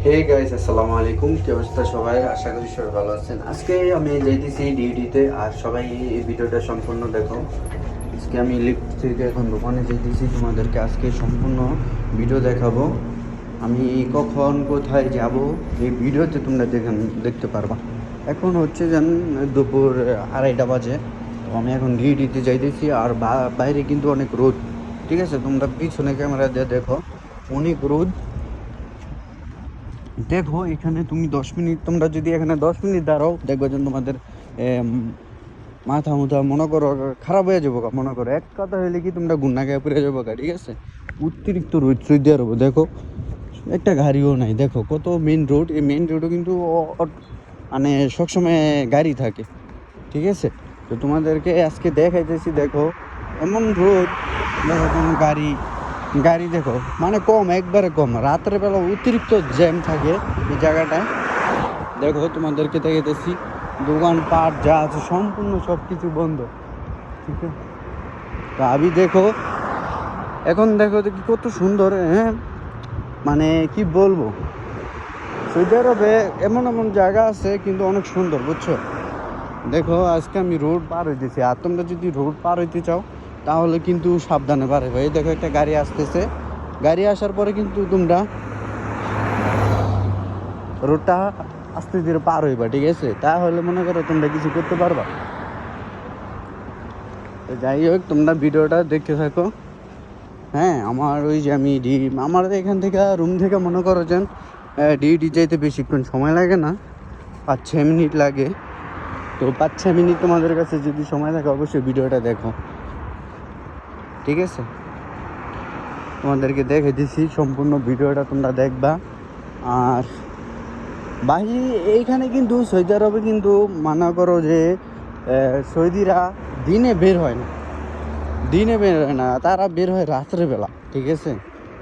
Hey guys, আসসালামু আলাইকুম। কি অবস্থা সবাই? আশা করি সবাই ভালো আছেন। আজকে আমি যাইতেছি ডিউটিতে, আর সবাই এই ভিডিওটা সম্পূর্ণ দেখো। আজকে আমি লিফট থেকে এখন দোকানে যাইতেছি, তোমাদেরকে আজকে সম্পূর্ণ ভিডিও দেখাবো। আমি কখন কোথায় যাব এই ভিডিওতে তোমরা দেখতে পারবা। এখন হচ্ছে যেন দুপুর 2:30 বাজে। তো আমি এখন ডিউটিতে যাইতেছি, আর বাইরে কিন্তু অনেক রোদ। ঠিক আছে, তোমরা পিছনে ক্যামেরা দিয়ে দেখো, অনেক রোদ। দেখো এখানে তুমি 10 মিনিট, তোমরা যদি এখানে 10 মিনিট দাঁড়াও, দেখবে যে তোমাদের মাথা মুথা মনে করো খারাপ হয়ে যাবো। মনে করো এক কথা হইলে কি, তোমরা গুন্না খেয়ে পড়ে যাবো। ঠিক আছে, অতিরিক্ত রোদ সহ্য করবো। দেখো একটা গাড়িও নাই। দেখো কত মেন রোড, এই মেন রোডও কিন্তু মানে সবসময় গাড়ি থাকে। ঠিক আছে, তো তোমাদেরকে আজকে দেখাইতেছি। দেখো এমন রোদ, দেখো কোনো গাড়ি গাড়ি দেখো মানে কম, একবারে কম। রাতের বেলা অতিরিক্ত জ্যাম থাকে এই জায়গাটায়। দেখো তোমাদেরকে দেখাইতেছি, দোকানপাট যা আছে সম্পূর্ণ সব কিছু বন্ধ। ঠিক আছে, তো আমি দেখো এখন দেখো দেখি কত সুন্দর। হ্যাঁ, মানে কি বলবো, সৌদি আরবে এমন এমন জায়গা আছে কিন্তু অনেক সুন্দর, বুঝছো। দেখো আজকে আমি রোড পার হইতেছি, আর তোমরা যদি রোড পার হইতে চাও তাহলে কিন্তু সাবধানে পারে ভাই। দেখো একটা গাড়ি আসতেছে, গাড়ি আসার পরে কিন্তু তোমরা রোডটা আস্তে ধীরে পার হইবা। ঠিক আছে, তাহলে মনে করো তোমরা কিছু করতে পারবা। তো যাই হোক, তোমরা ভিডিওটা দেখতে থাকো। হ্যাঁ, আমার ওই যে আমি আমার এখান থেকে রুম থেকে মনে করো যে ডিউটি যাইতে বেশিক্ষণ সময় লাগে না, 5-6 মিনিট লাগে। তো 5-6 মিনিট তোমাদের কাছে যদি সময় থাকে, অবশ্যই ভিডিওটা দেখো। ঠিক আছে, তোমাদেরকে দেখে দিছি, সম্পূর্ণ ভিডিওটা তোমরা দেখবা। আর বাহি এইখানে কিন্তু সৌদি আরবে কিন্তু মনে করো যে সৌদিরা দিনে বের হয় না, তারা বের হয় রাত্রেবেলা। ঠিক আছে,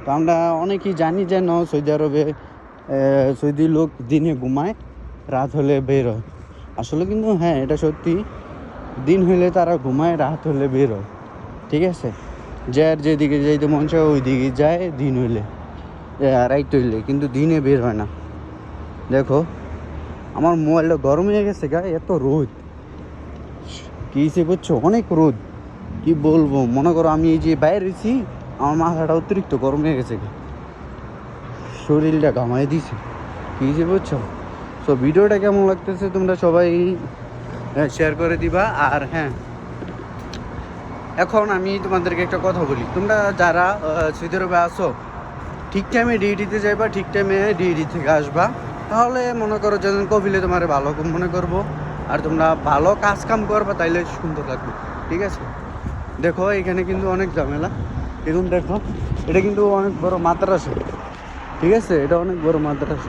তো আমরা অনেকেই জানি যে না, সৌদি আরবে সৌদি লোক দিনে ঘুমায়, রাত হলে বের হয়। আসলে কিন্তু হ্যাঁ, এটা সত্যি। দিন হইলে তারা ঘুমায়, রাত হলে বের হয়। ঠিক আছে, যার যেদিকে যাইতে মন চায় ওই দিকে যায়, দিন হইলে রাইট হইলে, কিন্তু দিনে বের হয় না। দেখো আমার মোবাইলটা গরম হয়ে গেছে গা, এত রোদ কি হিসেবে বুঝছো, অনেক রোদ। কি বলবো, মনে করো আমি এই যে বাইরে রয়েছি, আমার মাথাটা অতিরিক্ত গরম হয়ে গেছে, শরীরটা ঘামাই দিছে। কি হিসেবে বুঝছো। সো ভিডিওটা কেমন লাগতেছে তোমরা সবাই শেয়ার করে দিবা। আর হ্যাঁ, এখন আমি তোমাদেরকে একটা কথা বলি, তোমরা যারা সৌদি আরবে আসো, ঠিক টাইমে ডিউটিতে যাইবা, ঠিক টাইমে ডিউটি থেকে আসবা। তাহলে মনে করো যেন কপিলে তোমার ভালো মনে করবো, আর তোমরা ভালো কাজ কাম করবা, তাইলে সুন্দর লাগবে। ঠিক আছে, দেখো এখানে কিন্তু অনেক ঝামেলা। এখন দেখো এটা কিন্তু অনেক বড় মাদ্রাসা। ঠিক আছে, এটা অনেক বড় মাদ্রাসা।